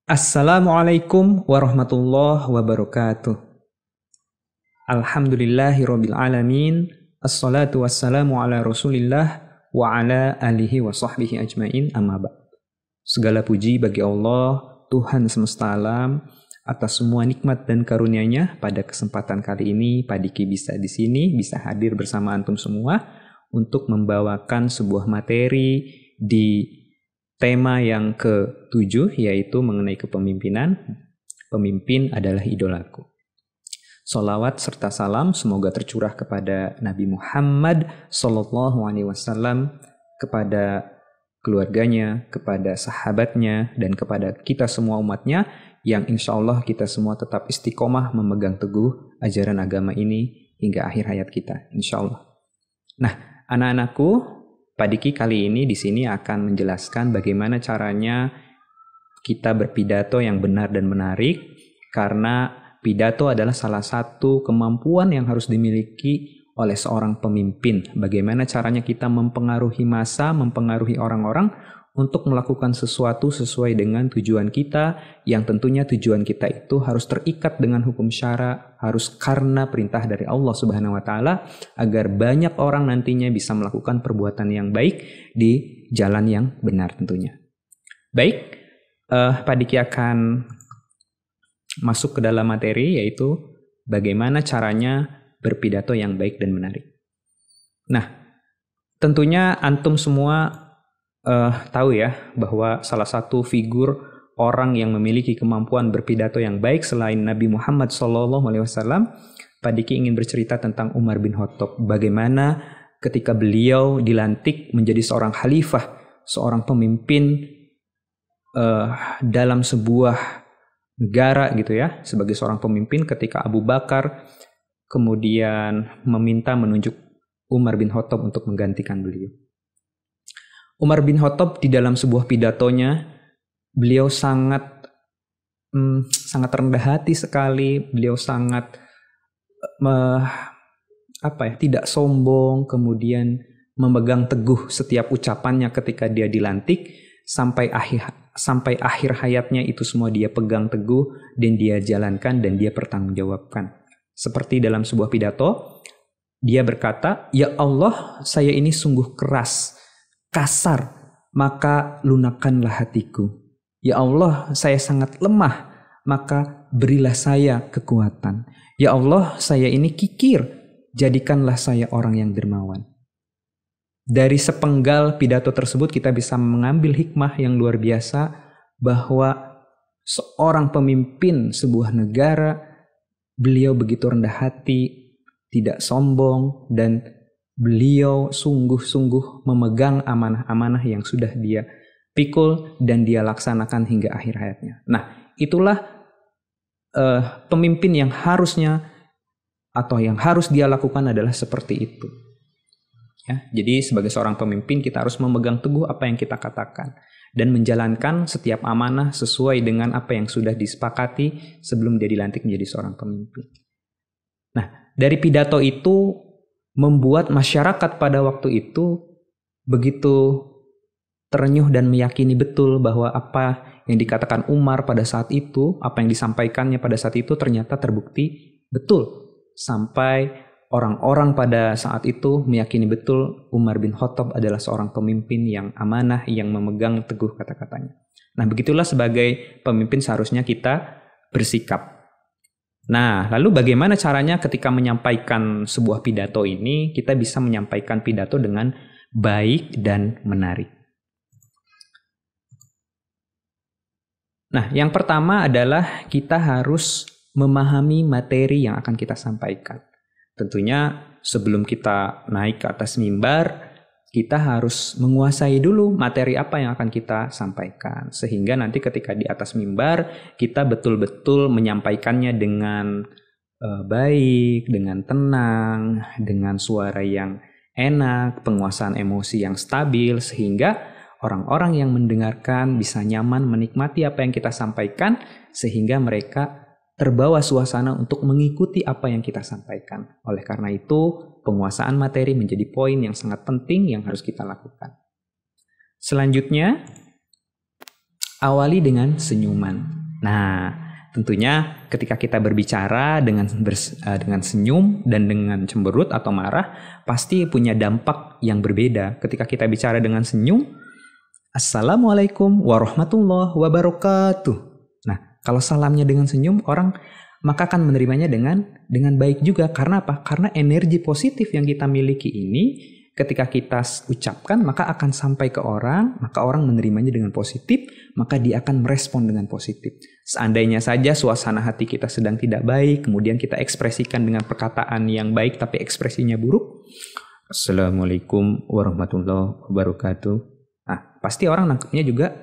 Assalamualaikum warahmatullahi wabarakatuh. Alhamdulillahirabbil alamin. Assalatu wassalamu ala Rasulillah wa ala alihi wa sahbihi ajmain, amma ba'd. Segala puji bagi Allah, Tuhan semesta alam, atas semua nikmat dan karunia-Nya. Pada kesempatan kali ini, Pak Diki bisa di sini, bisa hadir bersama antum semua untuk membawakan sebuah materi di tema yang ke-7, yaitu mengenai kepemimpinan. Pemimpin adalah idolaku. Sholawat serta salam semoga tercurah kepada Nabi Muhammad SAW, kepada keluarganya, kepada sahabatnya, dan kepada kita semua umatnya, yang insya Allah kita semua tetap istiqomah memegang teguh ajaran agama ini hingga akhir hayat kita, insya Allah. Nah, anak-anakku, Pak Diki kali ini di sini akan menjelaskan bagaimana caranya kita berpidato yang benar dan menarik, karena pidato adalah salah satu kemampuan yang harus dimiliki oleh seorang pemimpin. Bagaimana caranya kita mempengaruhi massa, mempengaruhi orang-orang untuk melakukan sesuatu sesuai dengan tujuan kita, yang tentunya tujuan kita itu harus terikat dengan hukum syara, harus karena perintah dari Allah Subhanahu wa taala, agar banyak orang nantinya bisa melakukan perbuatan yang baik di jalan yang benar tentunya. Baik, Pak Diki akan masuk ke dalam materi, yaitu bagaimana caranya berpidato yang baik dan menarik. Nah, tentunya antum semua tahu ya bahwa salah satu figur orang yang memiliki kemampuan berpidato yang baik selain Nabi Muhammad SAW, Pak Diki ingin bercerita tentang Umar bin Khattab. Bagaimana ketika beliau dilantik menjadi seorang khalifah, seorang pemimpin dalam sebuah negara gitu ya, sebagai seorang pemimpin, ketika Abu Bakar kemudian meminta menunjuk Umar bin Khattab untuk menggantikan beliau. Umar bin Khattab di dalam sebuah pidatonya, beliau sangat rendah hati sekali, beliau sangat tidak sombong, kemudian memegang teguh setiap ucapannya ketika dia dilantik, sampai akhir hayatnya itu semua dia pegang teguh dan dia jalankan dan dia pertanggungjawabkan. Seperti dalam sebuah pidato, dia berkata, "Ya Allah, saya ini sungguh keras, kasar, maka lunakkanlah hatiku. Ya Allah, saya sangat lemah, maka berilah saya kekuatan. Ya Allah, saya ini kikir, jadikanlah saya orang yang dermawan." Dari sepenggal pidato tersebut kita bisa mengambil hikmah yang luar biasa, bahwa seorang pemimpin sebuah negara, beliau begitu rendah hati, tidak sombong, dan beliau sungguh-sungguh memegang amanah-amanah yang sudah dia pikul dan dia laksanakan hingga akhir hayatnya. Nah, itulah pemimpin yang harusnya atau yang harus dia lakukan adalah seperti itu. Ya, jadi sebagai seorang pemimpin kita harus memegang teguh apa yang kita katakan dan menjalankan setiap amanah sesuai dengan apa yang sudah disepakati sebelum dia dilantik menjadi seorang pemimpin. Nah, dari pidato itu membuat masyarakat pada waktu itu begitu terenyuh dan meyakini betul bahwa apa yang dikatakan Umar pada saat itu, apa yang disampaikannya pada saat itu ternyata terbukti betul. Sampai orang-orang pada saat itu meyakini betul Umar bin Khattab adalah seorang pemimpin yang amanah, yang memegang teguh kata-katanya. Nah, begitulah sebagai pemimpin seharusnya kita bersikap. Nah, lalu bagaimana caranya ketika menyampaikan sebuah pidato ini, kita bisa menyampaikan pidato dengan baik dan menarik. Nah, yang pertama adalah kita harus memahami materi yang akan kita sampaikan. Tentunya sebelum kita naik ke atas mimbar, kita harus menguasai dulu materi apa yang akan kita sampaikan. Sehingga nanti ketika di atas mimbar, kita betul-betul menyampaikannya dengan baik, dengan tenang, dengan suara yang enak, penguasaan emosi yang stabil, sehingga orang-orang yang mendengarkan bisa nyaman menikmati apa yang kita sampaikan, sehingga mereka terbawa suasana untuk mengikuti apa yang kita sampaikan. Oleh karena itu, penguasaan materi menjadi poin yang sangat penting yang harus kita lakukan. Selanjutnya, Awali dengan senyuman. Nah, tentunya ketika kita berbicara dengan senyum dan dengan cemberut atau marah, pasti punya dampak yang berbeda. Ketika kita bicara dengan senyum, Assalamualaikum warahmatullahi wabarakatuh. Nah, kalau salamnya dengan senyum, orang maka akan menerimanya dengan baik juga. Karena apa? Karena energi positif yang kita miliki ini ketika kita ucapkan maka akan sampai ke orang, maka orang menerimanya dengan positif, maka dia akan merespon dengan positif. Seandainya saja suasana hati kita sedang tidak baik, kemudian kita ekspresikan dengan perkataan yang baik tapi ekspresinya buruk, Assalamualaikum warahmatullahi wabarakatuh. Nah, pasti orang nangkepnya juga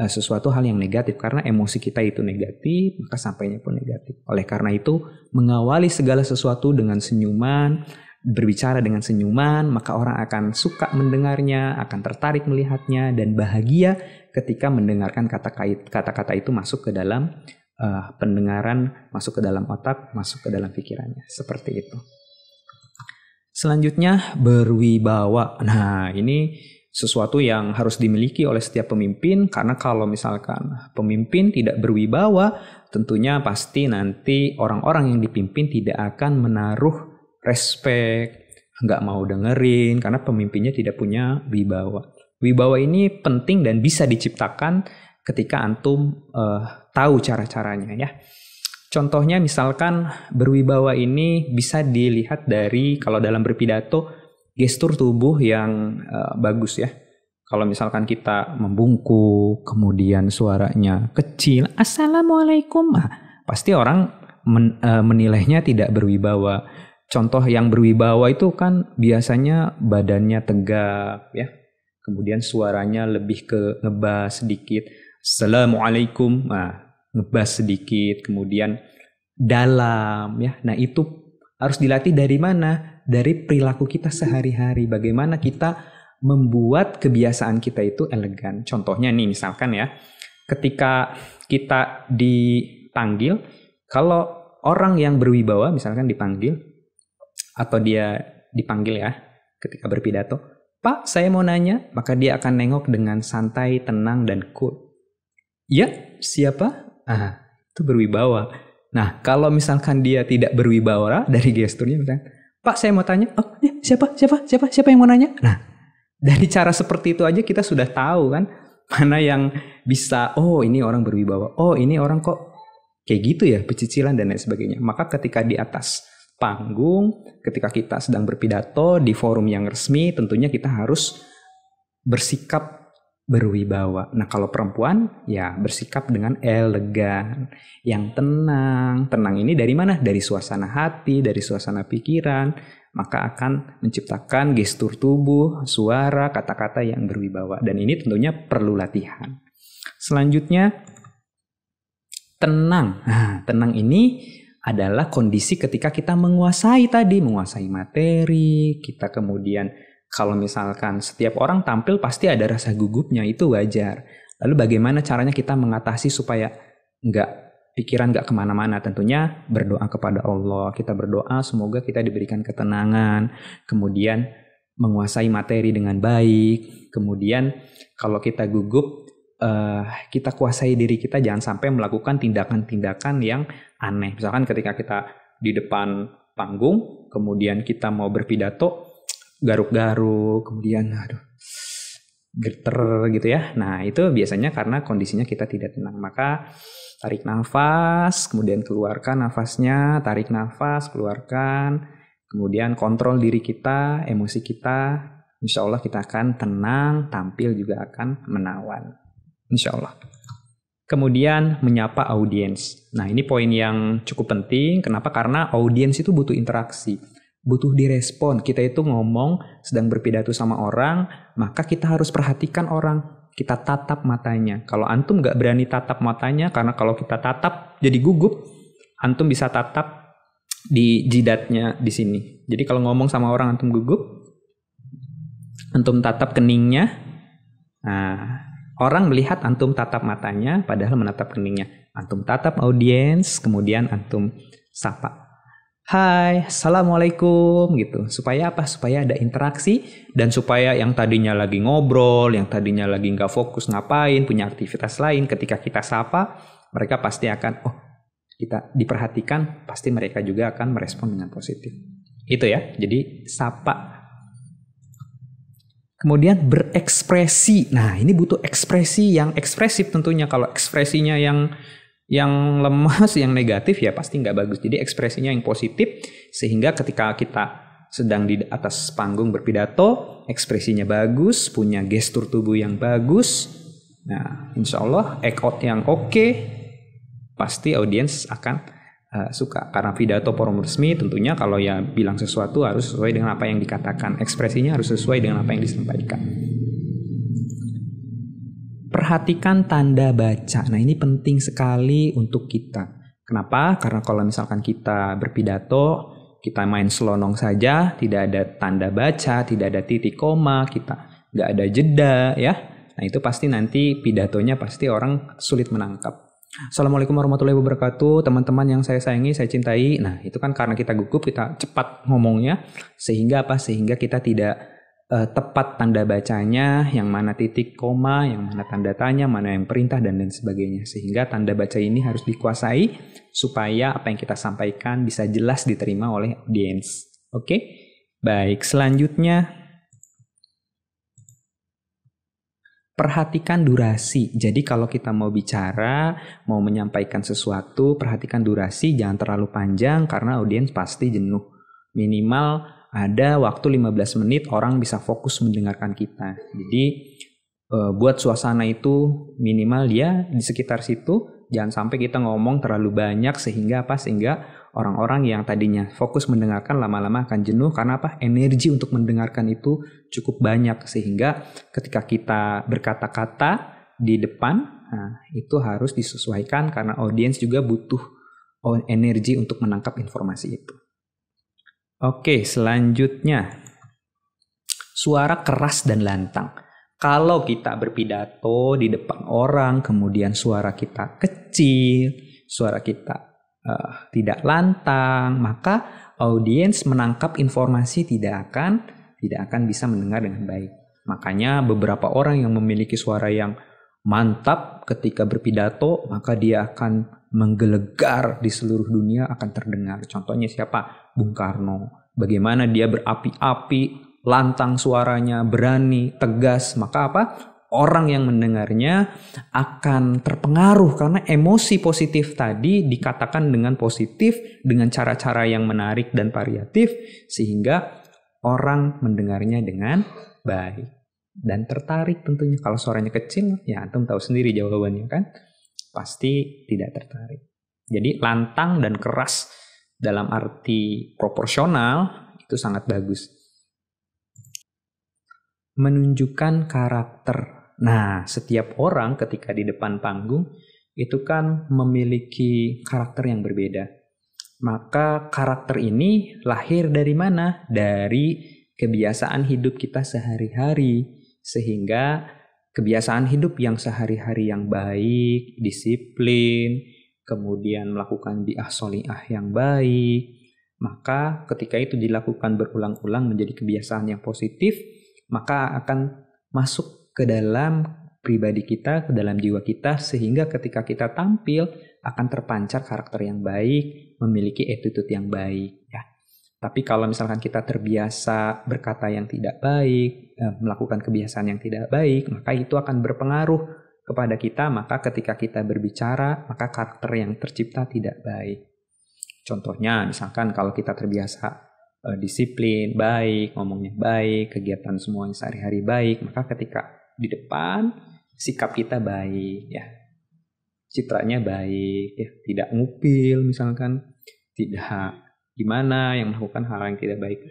sesuatu hal yang negatif karena emosi kita itu negatif, maka sampainya pun negatif. Oleh karena itu, mengawali segala sesuatu dengan senyuman, berbicara dengan senyuman, maka orang akan suka mendengarnya, akan tertarik melihatnya, dan bahagia ketika mendengarkan kata-kata itu masuk ke dalam pendengaran, masuk ke dalam otak, masuk ke dalam pikirannya. Seperti itu. Selanjutnya, berwibawa. Nah, ini sesuatu yang harus dimiliki oleh setiap pemimpin, karena kalau misalkan pemimpin tidak berwibawa, tentunya pasti nanti orang-orang yang dipimpin tidak akan menaruh respect, nggak mau dengerin karena pemimpinnya tidak punya wibawa. Wibawa ini penting dan bisa diciptakan ketika antum tahu cara-caranya ya. Contohnya misalkan berwibawa ini bisa dilihat dari kalau dalam berpidato gestur tubuh yang bagus ya. Kalau misalkan kita membungkuk, kemudian suaranya kecil, Assalamualaikum, pasti orang menilainya tidak berwibawa. Contoh yang berwibawa itu kan biasanya badannya tegap ya. Kemudian suaranya lebih ke ngebas sedikit. Assalamualaikum. Ngebas sedikit. Kemudian dalam ya. Nah, itu harus dilatih dari mana? Dari perilaku kita sehari-hari. Bagaimana kita membuat kebiasaan kita itu elegan. Contohnya nih misalkan ya. Ketika kita dipanggil, kalau orang yang berwibawa misalkan dipanggil atau dia dipanggil ya ketika berpidato, Pak saya mau nanya, maka dia akan nengok dengan santai, tenang, dan cool. Ya, siapa? Itu berwibawa. Nah, kalau misalkan dia tidak berwibawa dari gesturnya misalkan, Pak saya mau tanya, oh ya, siapa yang mau nanya? Nah, dari cara seperti itu aja kita sudah tahu kan, mana yang bisa, oh ini orang berwibawa, oh ini orang kok kayak gitu ya, pecicilan dan lain sebagainya. Maka ketika di atas panggung, ketika kita sedang berpidato di forum yang resmi, tentunya kita harus bersikap berwibawa. Nah, kalau perempuan ya bersikap dengan elegan, yang tenang. Tenang ini dari mana? Dari suasana hati, dari suasana pikiran, maka akan menciptakan gestur tubuh, suara, kata-kata yang berwibawa. Dan ini tentunya perlu latihan. Selanjutnya, tenang. Nah, tenang ini adalah kondisi ketika kita menguasai materi, kita kemudian kalau misalkan setiap orang tampil pasti ada rasa gugupnya, itu wajar. Lalu bagaimana caranya kita mengatasi supaya pikiran nggak kemana-mana? Tentunya berdoa kepada Allah, kita berdoa semoga kita diberikan ketenangan, kemudian menguasai materi dengan baik, kemudian kalau kita gugup, kita kuasai diri kita, jangan sampai melakukan tindakan-tindakan yang aneh. Misalkan ketika kita di depan panggung, kemudian kita mau berpidato, garuk-garuk, kemudian geter gitu ya. Nah, itu biasanya karena kondisinya kita tidak tenang. Maka tarik nafas, kemudian keluarkan nafasnya, tarik nafas, keluarkan, kemudian kontrol diri kita, emosi kita. Insya Allah kita akan tenang, tampil juga akan menawan. Insya Allah. Kemudian menyapa audiens. Nah, ini poin yang cukup penting. Kenapa? Karena audiens itu butuh interaksi, butuh direspon. Kita itu ngomong, sedang berpidato sama orang, maka kita harus perhatikan orang. Kita tatap matanya. Kalau antum nggak berani tatap matanya, karena kalau kita tatap jadi gugup, antum bisa tatap di jidatnya di sini. Jadi kalau ngomong sama orang antum gugup, antum tatap keningnya. Nah, orang melihat antum tatap matanya, padahal menatap keningnya. Antum tatap audiens, kemudian antum sapa. Hai, assalamualaikum gitu. Supaya apa? Supaya ada interaksi dan supaya yang tadinya lagi ngobrol, yang tadinya lagi nggak fokus ngapain, punya aktivitas lain, ketika kita sapa, mereka pasti akan, oh kita diperhatikan, pasti mereka juga akan merespon dengan positif. Itu ya, jadi sapa. Kemudian berekspresi. Nah, ini butuh ekspresi yang ekspresif tentunya. Kalau ekspresinya yang lemas, yang negatif ya pasti nggak bagus. Jadi ekspresinya yang positif sehingga ketika kita sedang di atas panggung berpidato, ekspresinya bagus, punya gestur tubuh yang bagus. Nah, insya Allah act out yang oke, pasti audiens akan suka. Karena pidato forum resmi tentunya kalau ya bilang sesuatu harus sesuai dengan apa yang dikatakan. Ekspresinya harus sesuai dengan apa yang disampaikan. Perhatikan tanda baca. Nah, ini penting sekali untuk kita. Kenapa? Karena kalau misalkan kita berpidato, kita main selonong saja, tidak ada tanda baca, tidak ada titik koma, kita nggak ada jeda ya. Nah, itu pasti nanti pidatonya pasti orang sulit menangkap. Assalamualaikum warahmatullahi wabarakatuh, teman-teman yang saya sayangi, saya cintai. Nah, itu kan karena kita gugup, kita cepat ngomongnya, sehingga apa? Sehingga kita tidak tepat tanda bacanya, yang mana titik koma, yang mana tanda tanya, mana yang perintah, dan lain sebagainya. Sehingga tanda baca ini harus dikuasai, supaya apa yang kita sampaikan bisa jelas diterima oleh audiens. Oke? Baik, selanjutnya perhatikan durasi. Jadi kalau kita mau bicara, mau menyampaikan sesuatu, perhatikan durasi, jangan terlalu panjang karena audiens pasti jenuh. Minimal ada waktu 15 menit orang bisa fokus mendengarkan kita. Jadi buat suasana itu minimal ya di sekitar situ, jangan sampai kita ngomong terlalu banyak sehingga apa? Sehingga orang-orang yang tadinya fokus mendengarkan lama-lama akan jenuh karena apa? Energi untuk mendengarkan itu cukup banyak sehingga ketika kita berkata-kata di depan, nah, itu harus disesuaikan karena audiens juga butuh energi untuk menangkap informasi itu. Oke, selanjutnya suara keras dan lantang. Kalau kita berpidato di depan orang, kemudian suara kita kecil, suara kita tidak lantang, maka audiens menangkap informasi tidak akan bisa mendengar dengan baik. Makanya beberapa orang yang memiliki suara yang mantap ketika berpidato, maka dia akan menggelegar di seluruh dunia, akan terdengar. Contohnya siapa? Bung Karno. Bagaimana dia berapi-api, lantang suaranya, berani, tegas. Maka apa? Orang yang mendengarnya akan terpengaruh karena emosi positif tadi dikatakan dengan positif, dengan cara-cara yang menarik dan variatif, sehingga orang mendengarnya dengan baik dan tertarik tentunya. Kalau suaranya kecil, ya antum tahu sendiri jawabannya kan, pasti tidak tertarik. Jadi lantang dan keras dalam arti proporsional itu sangat bagus. Menunjukkan karakter. Nah, setiap orang ketika di depan panggung itu kan memiliki karakter yang berbeda. Maka karakter ini lahir dari mana? Dari kebiasaan hidup kita sehari-hari. Sehingga kebiasaan hidup yang sehari-hari yang baik, disiplin, kemudian melakukan bi'ah sholihah yang baik, maka ketika itu dilakukan berulang-ulang menjadi kebiasaan yang positif, maka akan masuk ke dalam pribadi kita, ke dalam jiwa kita, sehingga ketika kita tampil akan terpancar karakter yang baik, memiliki attitude yang baik. Ya. Tapi kalau misalkan kita terbiasa berkata yang tidak baik, melakukan kebiasaan yang tidak baik, maka itu akan berpengaruh kepada kita, maka ketika kita berbicara, maka karakter yang tercipta tidak baik. Contohnya, misalkan kalau kita terbiasa disiplin, baik, ngomongnya baik, kegiatan semuanya sehari-hari baik, maka ketika di depan sikap kita baik ya, citranya baik ya, tidak ngupil misalkan, tidak gimana yang melakukan hal yang tidak baik.